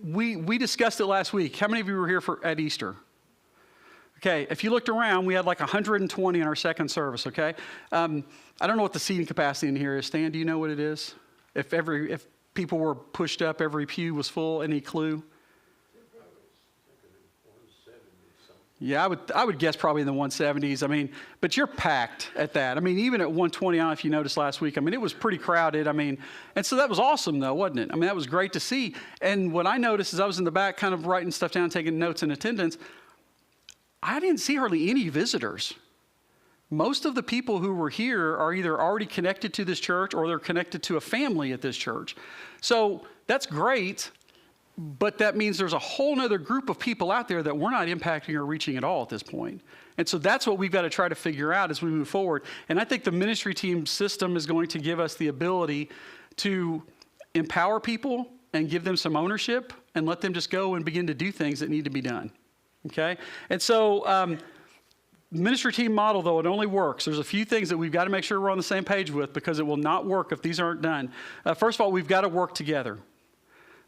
we discussed it last week. How many of you were here at Easter? Okay, if you looked around, we had like 120 in our second service, okay? I don't know what the seating capacity in here is. Stan, do you know what it is? If people were pushed up, every pew was full, any clue? Yeah, I would guess probably in the 170s. I mean, but you're packed at that. I mean, even at 120, I don't know if you noticed last week, I mean, it was pretty crowded. I mean, and so that was awesome though, wasn't it? I mean, that was great to see. And what I noticed is I was in the back kind of writing stuff down, taking notes and attendance. I didn't see hardly any visitors. Most of the people who were here are either already connected to this church or they're connected to a family at this church. So that's great. But that means there's a whole nother group of people out there that we're not impacting or reaching at all at this point. And so that's what we've got to try to figure out as we move forward. And I think the ministry team system is going to give us the ability to empower people and give them some ownership and let them just go and begin to do things that need to be done. Okay? And so ministry team model, though, it only works. There's a few things that we've got to make sure we're on the same page with because it will not work if these aren't done. First of all, we've got to work together.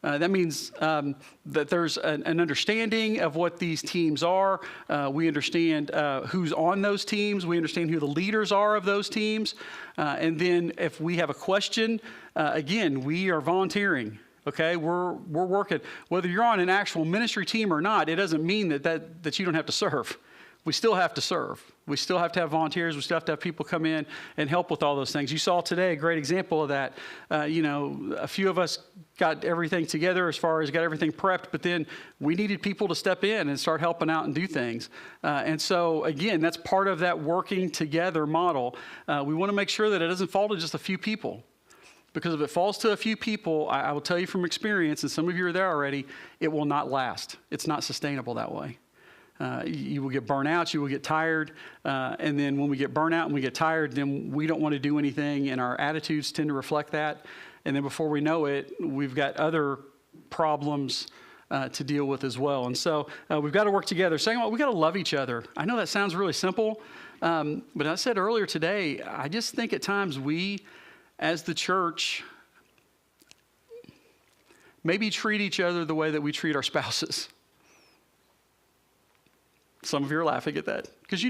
That means that there's an understanding of what these teams are. We understand who's on those teams. We understand who the leaders are of those teams. And then if we have a question, again, we are volunteering. Okay, we're working. Whether you're on an actual ministry team or not, it doesn't mean that you don't have to serve. We still have to serve. We still have to have volunteers. We still have to have people come in and help with all those things. You saw today a great example of that. A few of us got everything together as far as got everything prepped, but then we needed people to step in and start helping out and do things. And so, again, that's part of that working together model. We want to make sure that it doesn't fall to just a few people. Because if it falls to a few people, I will tell you from experience, and some of you are there already, it will not last. It's not sustainable that way. You will get burnt out, you will get tired, and then when we get burnt out and we get tired, then we don't want to do anything, and our attitudes tend to reflect that. And then before we know it, we've got other problems to deal with as well. And so we've got to work together. Second of all, we've got to love each other. I know that sounds really simple, but I said earlier today, I just think at times we, as the church, maybe treat each other the way that we treat our spouses. Some of you are laughing at that because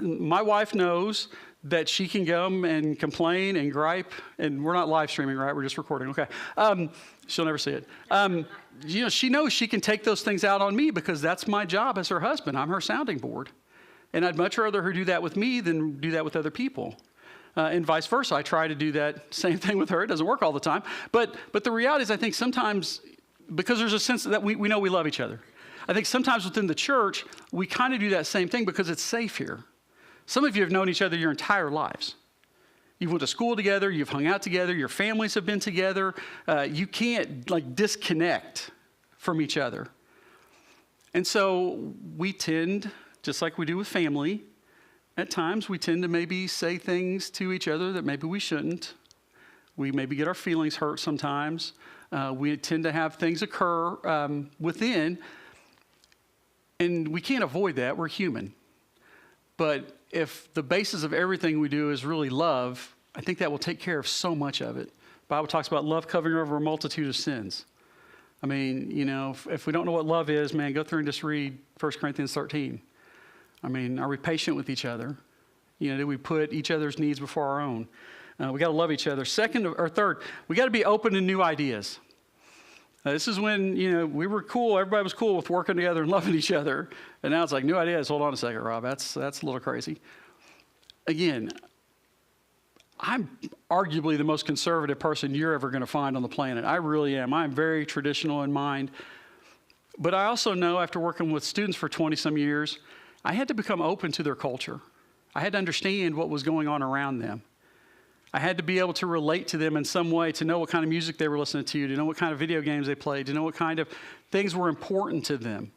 my wife knows that she can come and complain and gripe, and we're not live streaming, right? We're just recording. Okay. She'll never see it. She knows she can take those things out on me because that's my job as her husband. I'm her sounding board, and I'd much rather her do that with me than do that with other people. And vice versa. I try to do that same thing with her. It doesn't work all the time, but the reality is, I think sometimes because there's a sense that we know we love each other. I think sometimes within the church, we kind of do that same thing because it's safe here. Some of you have known each other your entire lives. You've went to school together, you've hung out together, your families have been together. You can't disconnect from each other. And so we tend, just like we do with family, at times we tend to maybe say things to each other that maybe we shouldn't. We maybe get our feelings hurt sometimes. We tend to have things occur within. And we can't avoid that. We're human. But if the basis of everything we do is really love, I think that will take care of so much of it. The Bible talks about love covering over a multitude of sins. I mean, if we don't know what love is, man, go through and just read 1 Corinthians 13. I mean, are we patient with each other? Do we put each other's needs before our own? We got to love each other. Second or third, we got to be open to new ideas. This is when, we were cool. Everybody was cool with working together and loving each other. And now it's like, new ideas. Hold on a second, Rob. That's a little crazy. Again, I'm arguably the most conservative person you're ever going to find on the planet. I really am. I'm very traditional in mind. But I also know after working with students for 20-some years, I had to become open to their culture. I had to understand what was going on around them. I had to be able to relate to them in some way, to know what kind of music they were listening to know what kind of video games they played, to know what kind of things were important to them.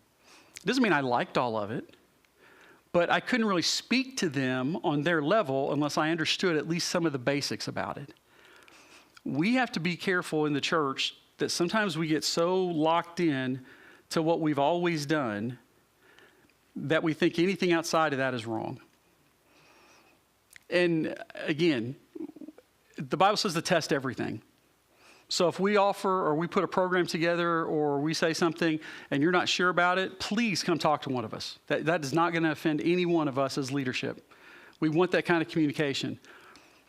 It doesn't mean I liked all of it, but I couldn't really speak to them on their level unless I understood at least some of the basics about it. We have to be careful in the church that sometimes we get so locked in to what we've always done that we think anything outside of that is wrong. And again, the Bible says to test everything. So if we offer or we put a program together or we say something and you're not sure about it, please come talk to one of us. That is not going to offend any one of us as leadership. We want that kind of communication.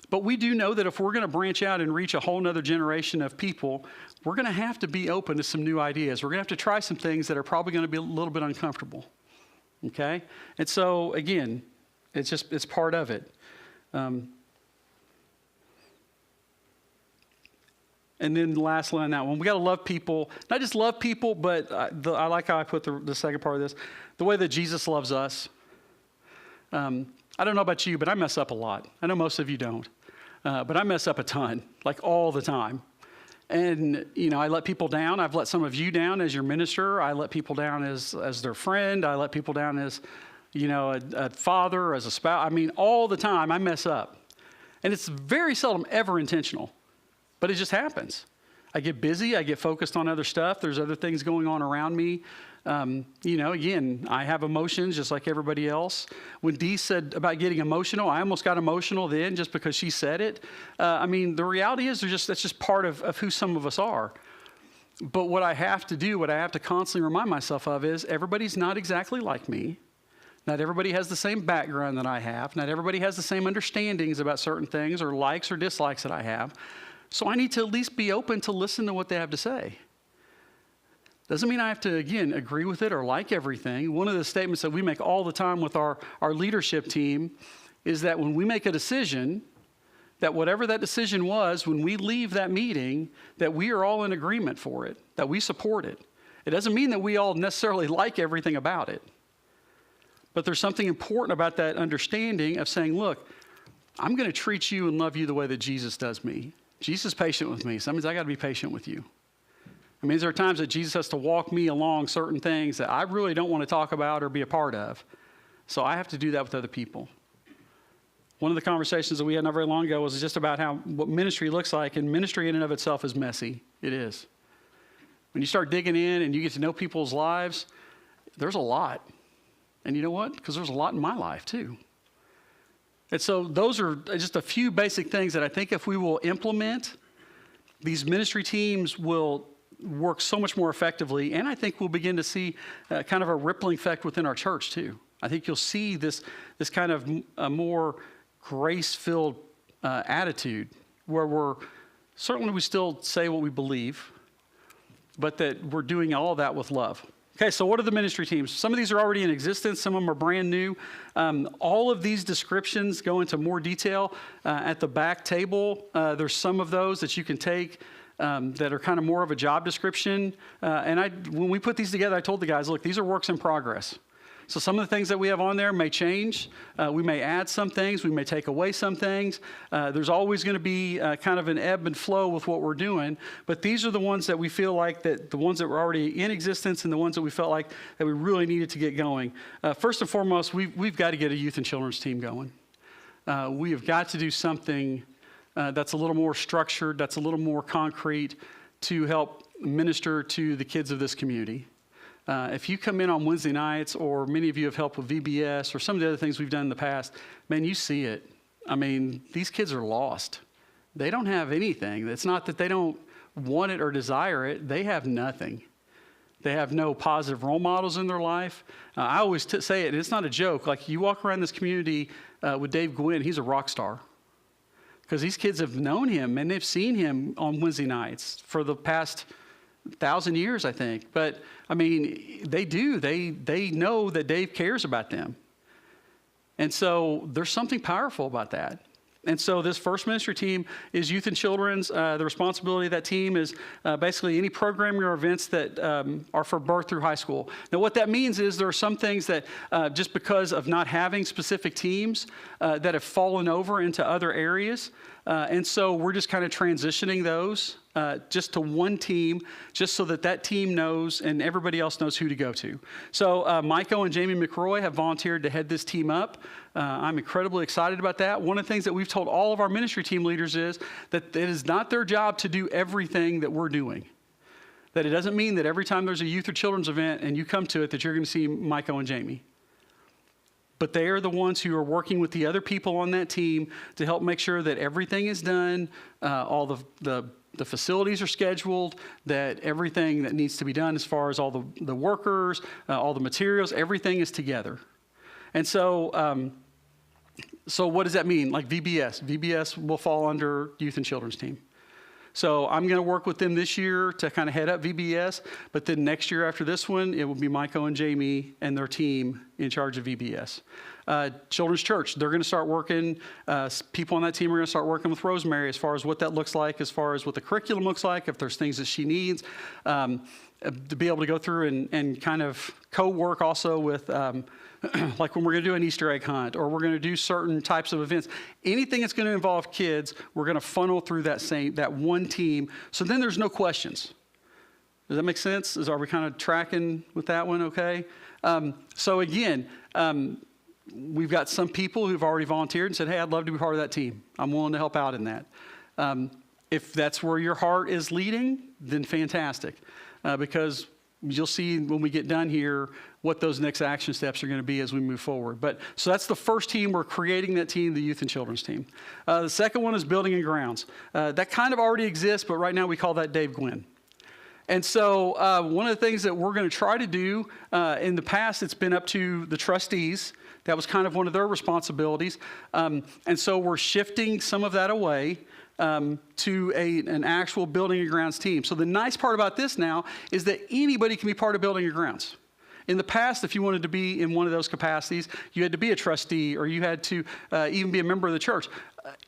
But we do know that if we're going to branch out and reach a whole nother generation of people, we're going to have to be open to some new ideas. We're going to have to try some things that are probably going to be a little bit uncomfortable. Okay? And so, again, it's part of it. And then lastly on that one, we got to love people. Not just love people, but I like how I put the second part of this. The way that Jesus loves us. I don't know about you, but I mess up a lot. I know most of you don't. But I mess up a ton, like all the time. And, I let people down. I've let some of you down as your minister. I let people down as their friend. I let people down as, a father, as a spouse. I mean, all the time I mess up. And it's very seldom ever intentional. But it just happens. I get busy. I get focused on other stuff. There's other things going on around me. Again, I have emotions just like everybody else. When Dee said about getting emotional, I almost got emotional then just because she said it. The reality is that's just part of who some of us are. But what I have to do, what I have to constantly remind myself of is everybody's not exactly like me. Not everybody has the same background that I have. Not everybody has the same understandings about certain things or likes or dislikes that I have. So I need to at least be open to listen to what they have to say. Doesn't mean I have to, again, agree with it or like everything. One of the statements that we make all the time with our leadership team is that when we make a decision, that whatever that decision was, when we leave that meeting, that we are all in agreement for it, that we support it. It doesn't mean that we all necessarily like everything about it. But there's something important about that understanding of saying, look, I'm going to treat you and love you the way that Jesus does me. Jesus is patient with me, so that means I got to be patient with you. I mean, there are times that Jesus has to walk me along certain things that I really don't want to talk about or be a part of. So I have to do that with other people. One of the conversations that we had not very long ago was just about what ministry looks like, and ministry in and of itself is messy. It is. When you start digging in and you get to know people's lives, there's a lot. And you know what? Because there's a lot in my life too. And so those are just a few basic things that I think if we will implement, these ministry teams will work so much more effectively. And I think we'll begin to see kind of a rippling effect within our church too. I think you'll see this kind of a more grace-filled attitude where we still say what we believe, but that we're doing all that with love. Okay, so what are the ministry teams? Some of these are already in existence. Some of them are brand new. All of these descriptions go into more detail at the back table. There's some of those that you can take that are kind of more of a job description. When we put these together, I told the guys, look, these are works in progress. So some of the things that we have on there may change. We may add some things. We may take away some things. There's always going to be kind of an ebb and flow with what we're doing. But these are the ones that we feel like the ones that were already in existence and the ones that we felt like that we really needed to get going. First and foremost, we've got to get a youth and children's team going. We have got to do something that's a little more structured, that's a little more concrete to help minister to the kids of this community. If you come in on Wednesday nights, or many of you have helped with VBS or some of the other things we've done in the past, man, you see it. I mean, these kids are lost. They don't have anything. It's not that they don't want it or desire it. They have nothing. They have no positive role models in their life. I always say it, and it's not a joke. Like, you walk around this community with Dave Gwynn, he's a rock star. Because these kids have known him, and they've seen him on Wednesday nights for the past 1,000 years, I think. But, I mean, they do. They know that Dave cares about them. And so there's something powerful about that. And so this first ministry team is youth and children's. The responsibility of that team is basically any programming or events that are for birth through high school. Now, what that means is there are some things that just because of not having specific teams that have fallen over into other areas. And so we're just kind of transitioning those just to one team, just so that team knows and everybody else knows who to go to. So Michael and Jamie McRoy have volunteered to head this team up. I'm incredibly excited about that. One of the things that we've told all of our ministry team leaders is that it is not their job to do everything that we're doing. That it doesn't mean that every time there's a youth or children's event and you come to it that you're going to see Michael and Jamie. but they are the ones who are working with the other people on that team to help make sure that everything is done, all the facilities are scheduled, that everything that needs to be done as far as all the workers, all the materials, everything is together. And so, so what does that mean? Like VBS. VBS will fall under Youth and Children's Team. So I'm going to work with them this year to kind of head up VBS, but then next year after this one, it will be Michael and Jamie and their team in charge of VBS. Children's Church, they're going to start working, people on that team are going to start working with Rosemary as far as what that looks like, as far as what the curriculum looks like, if there's things that she needs, to be able to go through and kind of co-work also with, like when we're going to do an Easter egg hunt, or we're going to do certain types of events. Anything that's going to involve kids, we're going to funnel through that one team, so then there's no questions. Does that make sense? Are we kind of tracking with that one okay? So again, we've got some people who've already volunteered and said, hey, I'd love to be part of that team. I'm willing to help out in that. If that's where your heart is leading, then fantastic. Because you'll see when we get done here what those next action steps are going to be as we move forward. But so that's the first team. We're creating that team, the Youth and Children's Team. The second one is Building and Grounds. That kind of already exists, but right now we call that Dave Gwynn. And so one of the things that we're going to try to do, in the past, it's been up to the trustees. That was kind of one of their responsibilities. And so we're shifting some of that away to an actual Building and Grounds team. So the nice part about this now is that anybody can be part of Building and Grounds. In the past, if you wanted to be in one of those capacities, you had to be a trustee, or you had to even be a member of the church.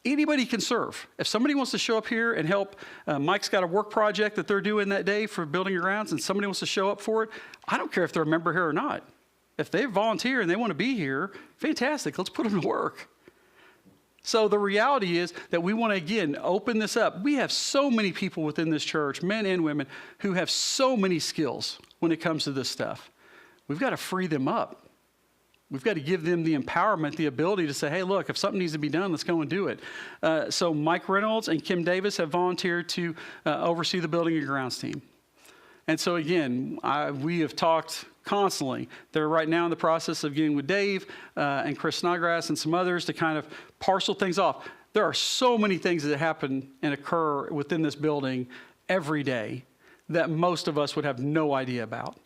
Anybody can serve. If somebody wants to show up here and help, Mike's got a work project that they're doing that day for Building and Grounds, and somebody wants to show up for it, I don't care if they're a member here or not. If they volunteer and they want to be here, fantastic, let's put them to work. So the reality is that we want to, again, open this up. We have so many people within this church, men and women, who have so many skills when it comes to this stuff. We've got to free them up. We've got to give them the empowerment, the ability to say, hey, look, if something needs to be done, let's go and do it. So Mike Reynolds and Kim Davis have volunteered to oversee the Building and Grounds team. And so again, we have talked constantly. They're right now in the process of getting with Dave and Chris Snodgrass and some others to kind of parcel things off. There are so many things that happen and occur within this building every day that most of us would have no idea about.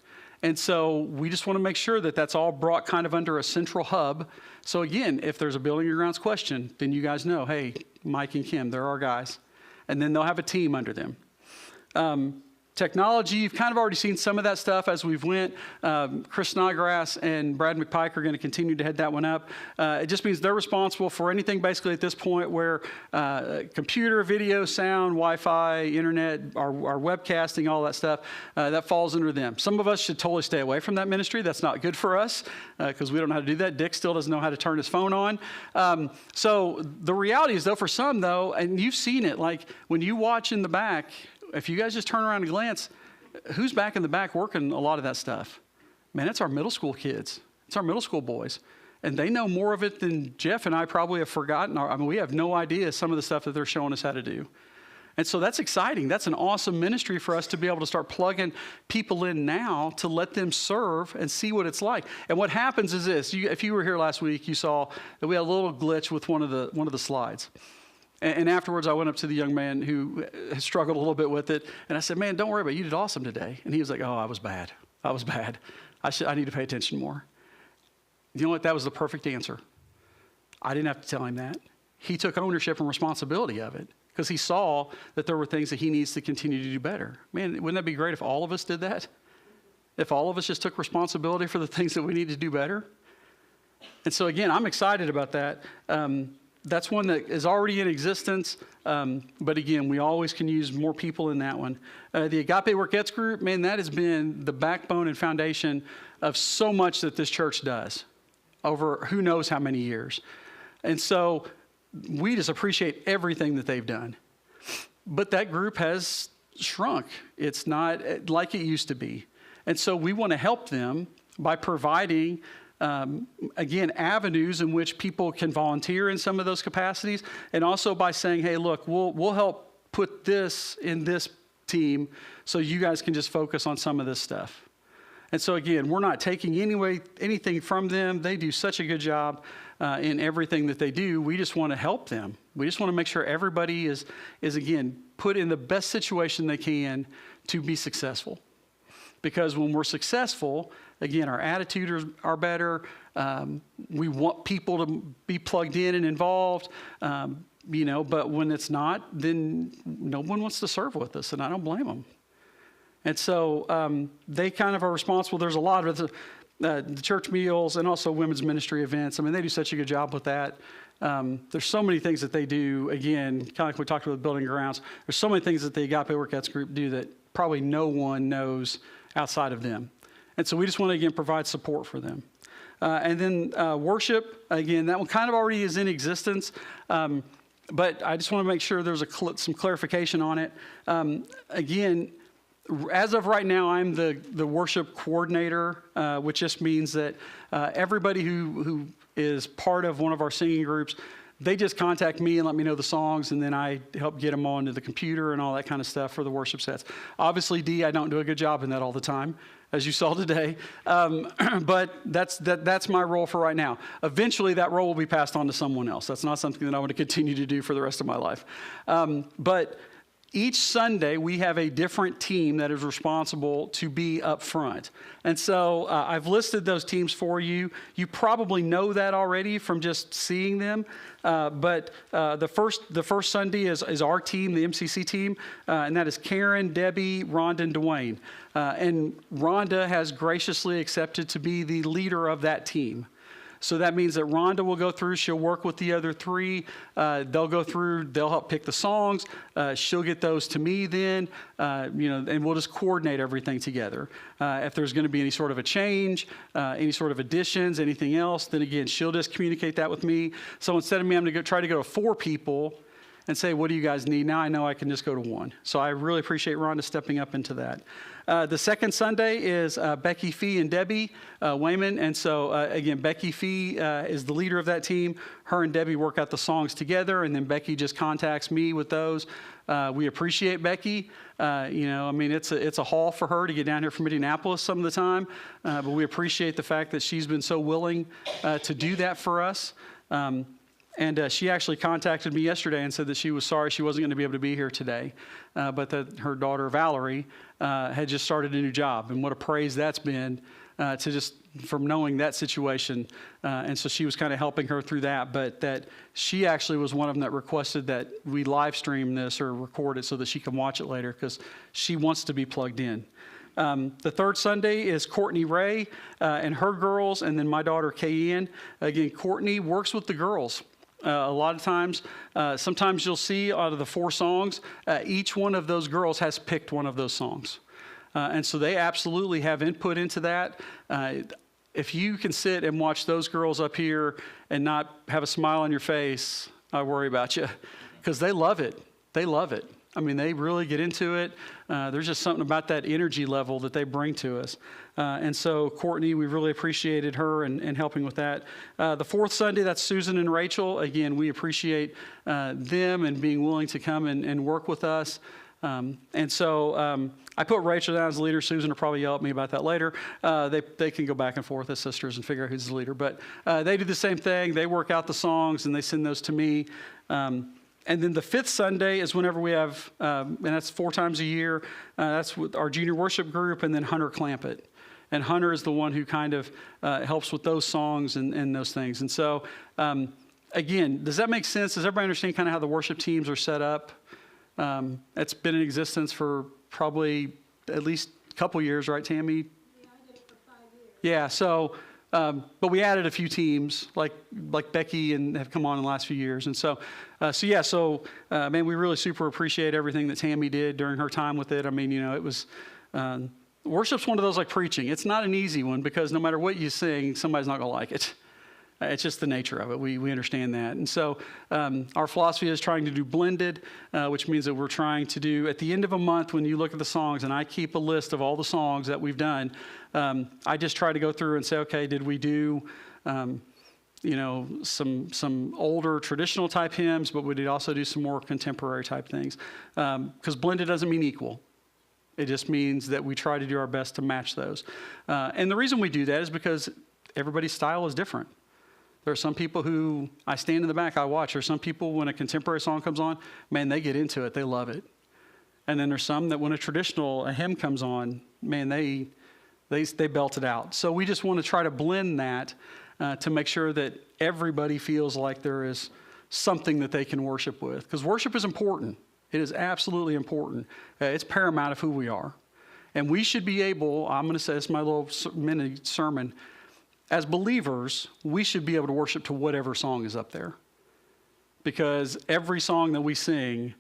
And so we just want to make sure that that's all brought kind of under a central hub. So again, if there's a Building and Grounds question, then you guys know, hey, Mike and Kim, they're our guys. And then they'll have a team under them. Technology, you've kind of already seen some of that stuff as we've went. Chris Snodgrass and Brad McPike are going to continue to head that one up. It just means they're responsible for anything basically at this point where computer, video, sound, Wi-Fi, internet, our webcasting, all that stuff, that falls under them. Some of us should totally stay away from that ministry. That's not good for us because we don't know how to do that. Dick still doesn't know how to turn his phone on. So the reality is though, for some though, and you've seen it, like when you watch in the back, if you guys just turn around and glance, who's back in the back working a lot of that stuff? Man, it's our middle school kids. It's our middle school boys. And they know more of it than Jeff and I probably have forgotten. I mean, we have no idea some of the stuff that they're showing us how to do. And so that's exciting. That's an awesome ministry for us to be able to start plugging people in now to let them serve and see what it's like. And what happens is this. If you were here last week, you saw that we had a little glitch with one of the slides. And afterwards, I went up to the young man who had struggled a little bit with it. And I said, man, don't worry about it. You did awesome today. And he was like, oh, I was bad. I need to pay attention more. You know what? That was the perfect answer. I didn't have to tell him that. He took ownership and responsibility of it because he saw that there were things that he needs to continue to do better. Man, wouldn't that be great if all of us did that? If all of us just took responsibility for the things that we need to do better? And so, again, I'm excited about that. That's one that is already in existence, but again, we always can use more people in that one. The Agape Workettes group, man, that has been the backbone and foundation of so much that this church does over who knows how many years. And so we just appreciate everything that they've done. But that group has shrunk. It's not like it used to be. And so we want to help them by providing again, avenues in which people can volunteer in some of those capacities, and also by saying, hey, look, we'll help put this in this team so you guys can just focus on some of this stuff. And so again, we're not taking anything from them. They do such a good job in everything that they do. We just want to help them. We just want to make sure everybody is again, put in the best situation they can to be successful. Because when we're successful, again, our attitudes are better. We want people to be plugged in and involved, but when it's not, then no one wants to serve with us, and I don't blame them. And so they kind of are responsible. There's a lot of the church meals and also women's ministry events. I mean, they do such a good job with that. There's so many things that they do, again, kind of like we talked about building grounds. There's so many things that the Agape Workouts group do that probably no one knows outside of them. And so we just want to, again, provide support for them. And then worship, again, that one kind of already is in existence. But I just want to make sure there's some clarification on it. Again, as of right now, I'm the worship coordinator, which just means that everybody who is part of one of our singing groups, they just contact me and let me know the songs, and then I help get them onto the computer and all that kind of stuff for the worship sets. Obviously, I don't do a good job in that all the time, as you saw today, but that's my role for right now. Eventually, that role will be passed on to someone else. That's not something that I want to continue to do for the rest of my life. But each Sunday, we have a different team that is responsible to be up front. And so I've listed those teams for you. You probably know that already from just seeing them. But the first Sunday is our team, the MCC team, and that is Karen, Debbie, Rhonda, and Dwayne. And Rhonda has graciously accepted to be the leader of that team. So that means that Rhonda will go through, she'll work with the other three. They'll go through, they'll help pick the songs. She'll get those to me then, and we'll just coordinate everything together. If there's going to be any sort of a change, any sort of additions, anything else, then again, she'll just communicate that with me. So instead of me having to try to go to 4 people and say, what do you guys need? Now I know I can just go to 1. So I really appreciate Rhonda stepping up into that. The second Sunday is Becky Fee and Debbie Wayman. And so, again, Becky Fee is the leader of that team. Her and Debbie work out the songs together, and then Becky just contacts me with those. We appreciate Becky. It's a haul for her to get down here from Indianapolis some of the time, but we appreciate the fact that she's been so willing to do that for us. And she actually contacted me yesterday and said that she was sorry she wasn't going to be able to be here today, but that her daughter, Valerie, had just started a new job. And what a praise that's been from knowing that situation. And so she was kind of helping her through that, but that she actually was one of them that requested that we live stream this or record it so that she can watch it later because she wants to be plugged in. The third Sunday is Courtney Ray and her girls, and then my daughter, Kayanne. Again, Courtney works with the girls. A lot of times, sometimes you'll see out of the 4 songs, each one of those girls has picked one of those songs. And so they absolutely have input into that. If you can sit and watch those girls up here and not have a smile on your face, I worry about you because they love it. They love it. I mean, they really get into it. There's just something about that energy level that they bring to us. And so Courtney, we really appreciated her and helping with that. The fourth Sunday, that's Susan and Rachel. Again, we appreciate them and being willing to come and work with us. And so I put Rachel down as the leader. Susan will probably yell at me about that later. They can go back and forth as sisters and figure out who's the leader. But they do the same thing. They work out the songs and they send those to me. And then the fifth Sunday is whenever we have, and that's 4 times a year, that's with our junior worship group, and then Hunter Clampett. And Hunter is the one who kind of helps with those songs and those things. And so, again, does that make sense? Does everybody understand kind of how the worship teams are set up? It's been in existence for probably at least a couple years, right, Tammy? Yeah, I did it for 5 years. Yeah, so... but we added a few teams like Becky and have come on in the last few years. And so, man, we really super appreciate everything that Tammy did during her time with it. I mean, it was, worship's one of those like preaching. It's not an easy one because no matter what you sing, somebody's not going to like it. It's just the nature of it. We understand that. And so our philosophy is trying to do blended, which means that we're trying to do at the end of a month when you look at the songs, and I keep a list of all the songs that we've done, I just try to go through and say, okay, did we do, some older traditional type hymns, but we did also do some more contemporary type things. Because blended doesn't mean equal. It just means that we try to do our best to match those. And the reason we do that is because everybody's style is different. There are some people who, I stand in the back, I watch. There are some people, when a contemporary song comes on, man, they get into it. They love it. And then there's some that when a hymn comes on, man, they belt it out. So we just want to try to blend that to make sure that everybody feels like there is something that they can worship with. Because worship is important. It is absolutely important. It's paramount of who we are. And we should be able, I'm going to say this is my little mini sermon, as believers, we should be able to worship to whatever song is up there. Because every song that we sing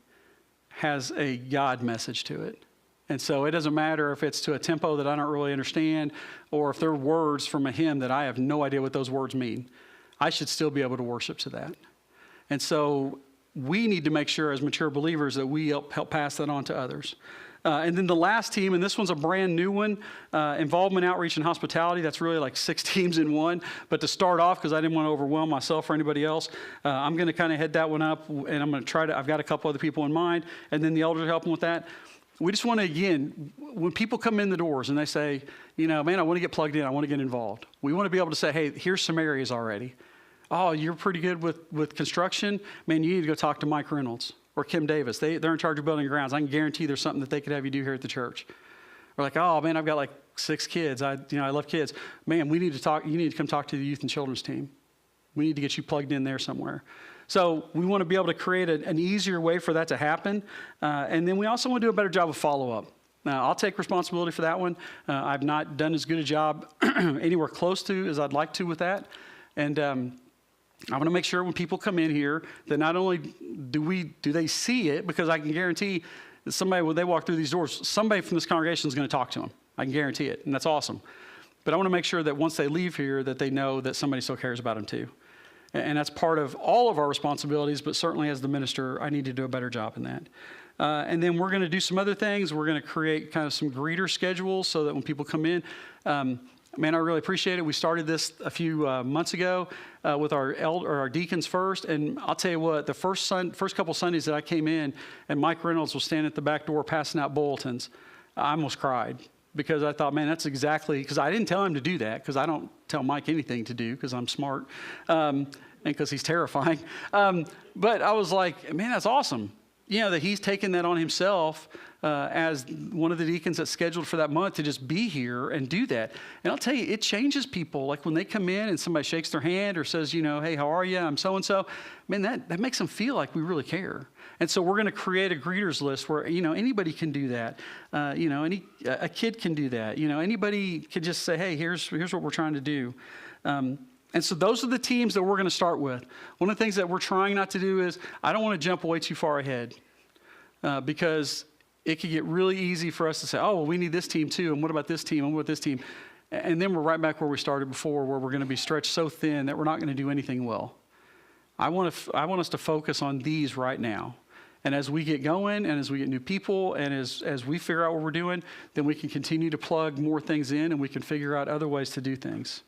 has a God message to it. And so it doesn't matter if it's to a tempo that I don't really understand or if they're words from a hymn that I have no idea what those words mean. I should still be able to worship to that. And so we need to make sure as mature believers that we help pass that on to others. And then the last team, and this one's a brand new one, involvement, outreach, and hospitality. That's really like 6 teams in one. But to start off, because I didn't want to overwhelm myself or anybody else, I'm going to kind of head that one up, and I'm going to I've got a couple other people in mind, and then the elders are helping with that. We just want to, again, when people come in the doors and they say, man, I want to get plugged in, I want to get involved. We want to be able to say, hey, here's some areas already. Oh, you're pretty good with construction? Man, you need to go talk to Mike Reynolds or Kim Davis. They're in charge of building grounds. I can guarantee there's something that they could have you do here at the church. Or like, oh, man, I've got like 6 kids. I love kids. Man, we need to talk. You need to come talk to the youth and children's team. We need to get you plugged in there somewhere. So we want to be able to create an easier way for that to happen. And then we also want to do a better job of follow-up. Now, I'll take responsibility for that one. I've not done as good a job anywhere close to as I'd like to with that. And I want to make sure when people come in here that not only do they see it, because I can guarantee that somebody, when they walk through these doors, somebody from this congregation is going to talk to them. I can guarantee it, and that's awesome. But I want to make sure that once they leave here that they know that somebody still cares about them too. And that's part of all of our responsibilities, but certainly as the minister, I need to do a better job in that. And then we're going to do some other things. We're going to create kind of some greeter schedules so that when people come in, man, I really appreciate it. We started this a few months ago with our deacons first. And I'll tell you what, the first couple Sundays that I came in and Mike Reynolds was standing at the back door passing out bulletins, I almost cried. Because I thought, man, that's exactly, because I didn't tell him to do that, because I don't tell Mike anything to do, because I'm smart, and because he's terrifying. But I was like, man, that's awesome. That he's taken that on himself as one of the deacons that's scheduled for that month to just be here and do that. And I'll tell you, it changes people. Like when they come in and somebody shakes their hand or says, hey, how are you? I'm so-and-so. Man, that makes them feel like we really care. And so we're going to create a greeters list where, anybody can do that. A kid can do that. Anybody can just say, hey, here's what we're trying to do. And so those are the teams that we're going to start with. One of the things that we're trying not to do is I don't want to jump way too far ahead because it could get really easy for us to say, oh, well, we need this team too. And what about this team? And what about this team? And then we're right back where we started before, where we're going to be stretched so thin that we're not going to do anything well. I want us to focus on these right now. And as we get going and as we get new people and as we figure out what we're doing, then we can continue to plug more things in and we can figure out other ways to do things.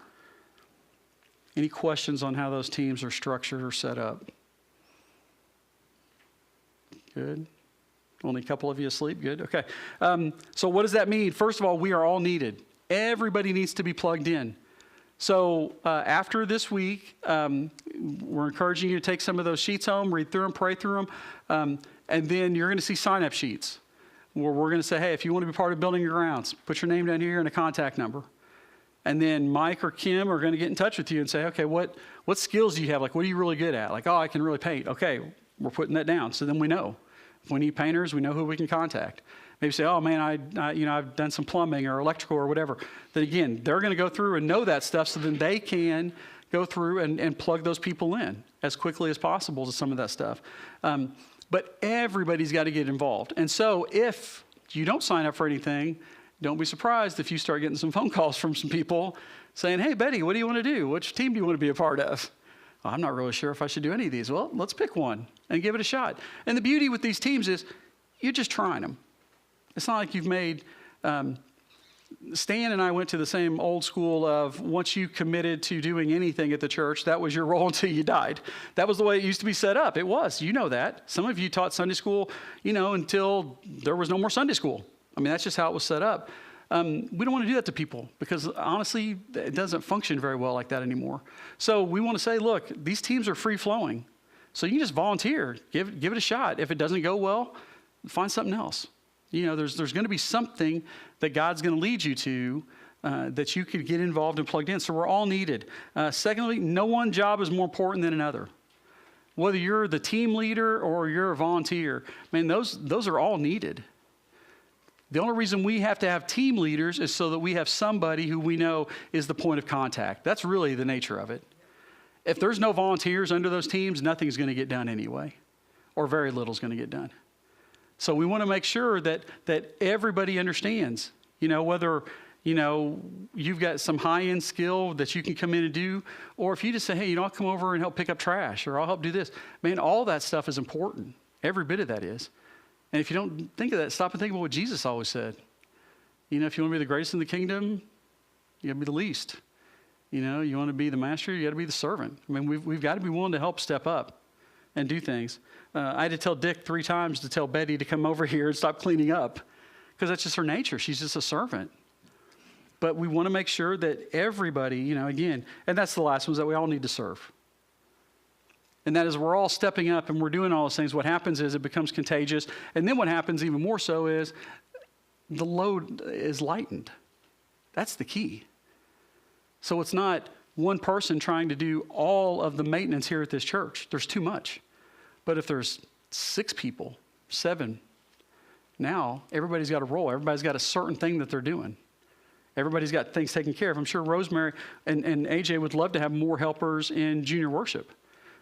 Any questions on how those teams are structured or set up? Good. Only a couple of you asleep? Good. Okay. So what does that mean? First of all, we are all needed. Everybody needs to be plugged in. So after this week, we're encouraging you to take some of those sheets home, read through them, pray through them, and then you're going to see sign-up sheets where we're going to say, hey, if you want to be part of building your grounds, put your name down here and a contact number. And then Mike or Kim are going to get in touch with you and say, okay, what skills do you have? Like, what are you really good at? Like, oh, I can really paint. Okay, we're putting that down. So then we know. If we need painters, we know who we can contact. Maybe say, oh man, I've done some plumbing or electrical or whatever. Then again, they're going to go through and know that stuff so then they can go through and plug those people in as quickly as possible to some of that stuff. But everybody's got to get involved. And so if you don't sign up for anything, don't be surprised if you start getting some phone calls from some people saying, hey, Betty, what do you want to do? Which team do you want to be a part of? Oh, I'm not really sure if I should do any of these. Well, let's pick one and give it a shot. And the beauty with these teams is you're just trying them. It's not like you've made, Stan and I went to the same old school of once you committed to doing anything at the church, that was your role until you died. That was the way it used to be set up. It was, that. Some of you taught Sunday school, until there was no more Sunday school. I mean, that's just how it was set up. We don't want to do that to people because honestly, it doesn't function very well like that anymore. So we want to say, look, these teams are free flowing. So you can just volunteer, give it a shot. If it doesn't go well, find something else. There's going to be something that God's going to lead you to that you could get involved and plugged in. So we're all needed. Secondly, no one job is more important than another. Whether you're the team leader or you're a volunteer, man, those are all needed. The only reason we have to have team leaders is so that we have somebody who we know is the point of contact. That's really the nature of it. If there's no volunteers under those teams, nothing's going to get done anyway, or very little is going to get done. So we want to make sure that everybody understands, whether, you've got some high-end skill that you can come in and do, or if you just say, hey, I'll come over and help pick up trash, or I'll help do this. Man, all that stuff is important. Every bit of that is. And if you don't think of that, stop and think about what Jesus always said. If you want to be the greatest in the kingdom, you got to be the least. You want to be the master, you got to be the servant. I mean, we've got to be willing to help step up and do things. I had to tell Dick 3 times to tell Betty to come over here and stop cleaning up because that's just her nature. She's just a servant. But we want to make sure that everybody, again, and that's the last one, is that we all need to serve. And that is we're all stepping up and we're doing all those things. What happens is it becomes contagious. And then what happens even more so is the load is lightened. That's the key. So it's not one person trying to do all of the maintenance here at this church. There's too much. But if there's 6 people, 7, now everybody's got a role. Everybody's got a certain thing that they're doing. Everybody's got things taken care of. I'm sure Rosemary and AJ would love to have more helpers in junior worship.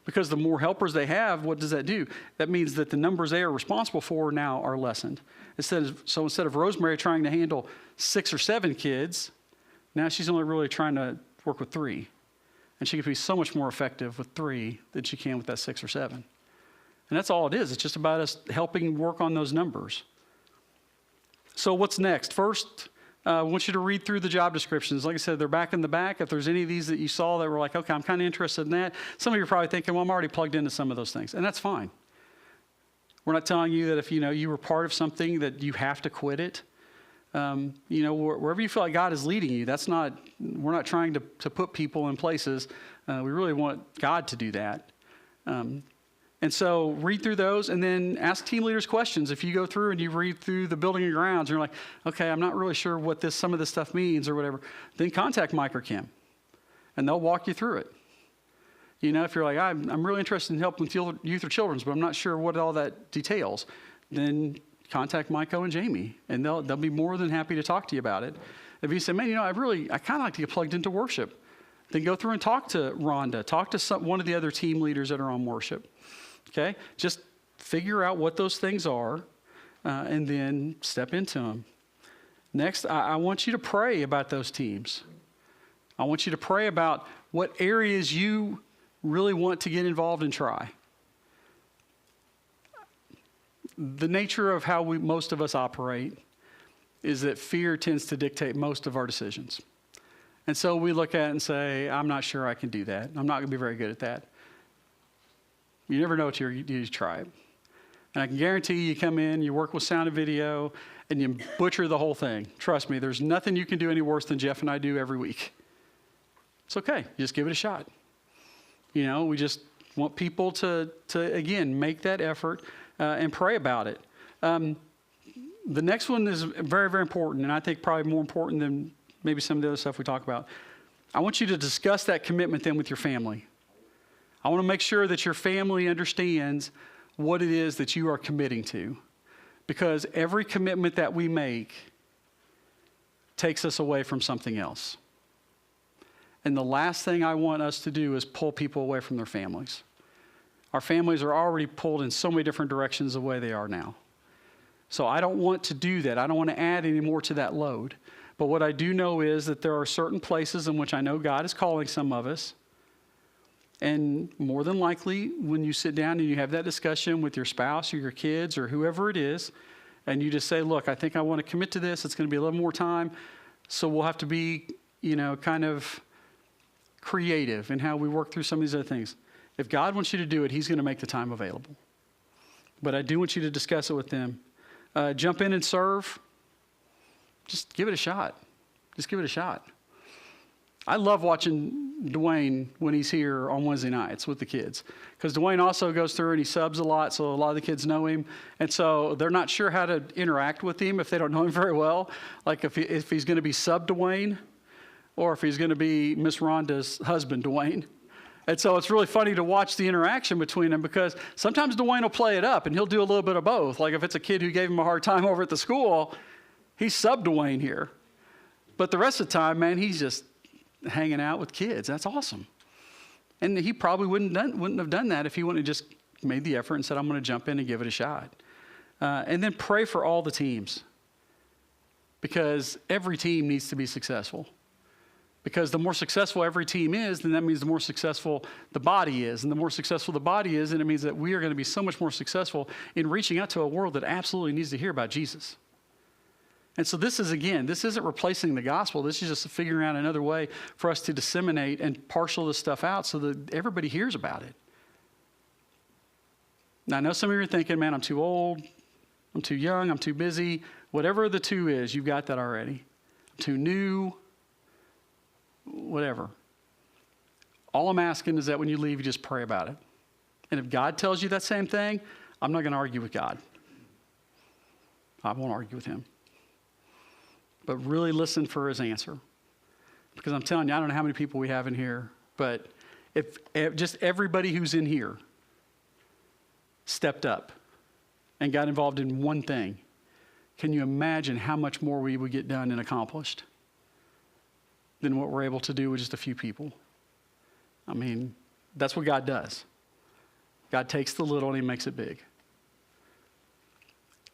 Because the more helpers they have, what does that do? That means that the numbers they are responsible for now are lessened. Instead of Rosemary trying to handle 6 or 7 kids, now she's only really trying to work with 3. And she can be so much more effective with 3 than she can with that 6 or 7. And that's all it is. It's just about us helping work on those numbers. So what's next? First, I want you to read through the job descriptions. Like I said, they're back in the back. If there's any of these that you saw that were like, okay, I'm kind of interested in that. Some of you are probably thinking, well, I'm already plugged into some of those things. And that's fine. We're not telling you that if, you were part of something that you have to quit it. Wherever you feel like God is leading you, we're not trying to put people in places. We really want God to do that. And so read through those and then ask team leaders questions. If you go through and you read through the building and grounds, and you're like, okay, I'm not really sure what some of this stuff means or whatever, then contact Mike or Kim and they'll walk you through it. If you're like, I'm really interested in helping with youth or children's, but I'm not sure what all that details, then contact Miko and Jamie, and they'll be more than happy to talk to you about it. If you say, man, I kind of like to get plugged into worship, then go through and talk to Rhonda, talk to one of the other team leaders that are on worship. Okay? Just figure out what those things are, and then step into them. Next, I want you to pray about those teams. I want you to pray about what areas you really want to get involved and try. The nature of how most of us operate is that fear tends to dictate most of our decisions. And so we look at it and say, I'm not sure I can do that. I'm not going to be very good at that. You never know until you try it. And I can guarantee you come in, you work with sound and video, and you butcher the whole thing. Trust me, there's nothing you can do any worse than Jeff and I do every week. It's okay. You just give it a shot. We just want people to again, make that effort and pray about it. The next one is very, very important, and I think probably more important than maybe some of the other stuff we talk about. I want you to discuss that commitment then with your family. I want to make sure that your family understands what it is that you are committing to, because every commitment that we make takes us away from something else. And the last thing I want us to do is pull people away from their families. Our families are already pulled in so many different directions the way they are now. So I don't want to do that. I don't want to add any more to that load. But what I do know is that there are certain places in which I know God is calling some of us. And more than likely, when you sit down and you have that discussion with your spouse or your kids or whoever it is, and you just say, look, I think I want to commit to this. It's going to be a little more time. So we'll have to be, kind of creative in how we work through some of these other things. If God wants you to do it, he's going to make the time available. But I do want you to discuss it with them. Jump in and serve. just give it a shot. Just give it a shot. I love watching Dwayne when he's here on Wednesday nights with the kids, because Dwayne also goes through and he subs a lot, so a lot of the kids know him, and so they're not sure how to interact with him if they don't know him very well, like if he's going to be sub Dwayne or if he's going to be Miss Rhonda's husband, Dwayne. And so it's really funny to watch the interaction between them, because sometimes Dwayne will play it up and he'll do a little bit of both. Like if it's a kid who gave him a hard time over at the school, he's sub Dwayne here. But the rest of the time, man, he's just hanging out with kids. That's awesome. And he probably wouldn't have done that if he wouldn't have just made the effort and said, I'm going to jump in and give it a shot. And then pray for all the teams, because every team needs to be successful. Because the more successful every team is, then that means the more successful the body is. And the more successful the body is, then it means that we are going to be so much more successful in reaching out to a world that absolutely needs to hear about Jesus. And so this isn't replacing the gospel. This is just figuring out another way for us to disseminate and parcel this stuff out so that everybody hears about it. Now, I know some of you are thinking, man, I'm too old, I'm too young, I'm too busy. Whatever the two is, you've got that already. I'm too new, whatever. All I'm asking is that when you leave, you just pray about it. And if God tells you that same thing, I'm not going to argue with God. I won't argue with him. But really listen for his answer. Because I'm telling you, I don't know how many people we have in here, but if just everybody who's in here stepped up and got involved in one thing, can you imagine how much more we would get done and accomplished than what we're able to do with just a few people? I mean, that's what God does. God takes the little and he makes it big.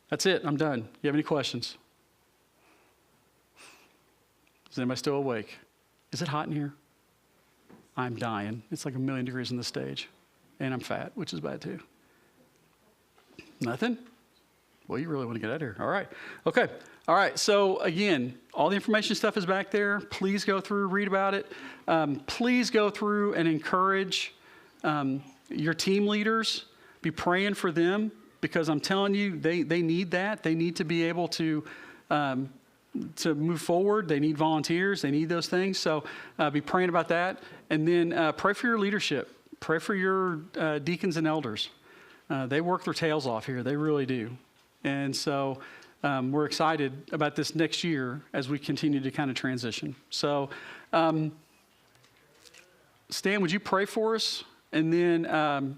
That's it. I'm done. You have any questions? Is anybody still awake? Is it hot in here? I'm dying. It's like 1,000,000 degrees on the stage. And I'm fat, which is bad too. Nothing? Well, you really want to get out of here. All right. Okay. All right. So again, all the information stuff is back there. Please go through, read about it. Please go through and encourage your team leaders. Be praying for them, because I'm telling you, they need that. They need to be able to move forward. They need volunteers. They need those things. So be praying about that. And then pray for your leadership. Pray for your deacons and elders. They work their tails off here. They really do. And so we're excited about this next year as we continue to kind of transition. So Stan, would you pray for us? And then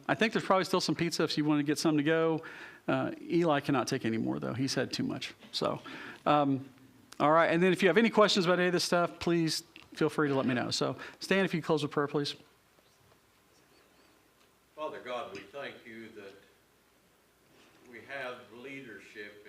I think there's probably still some pizza if you want to get some to go. Eli cannot take any more, though. He's had too much. So, all right. And then if you have any questions about any of this stuff, please feel free to let me know. So, Stan, if you close with prayer, please. Father God, we thank you that we have leadership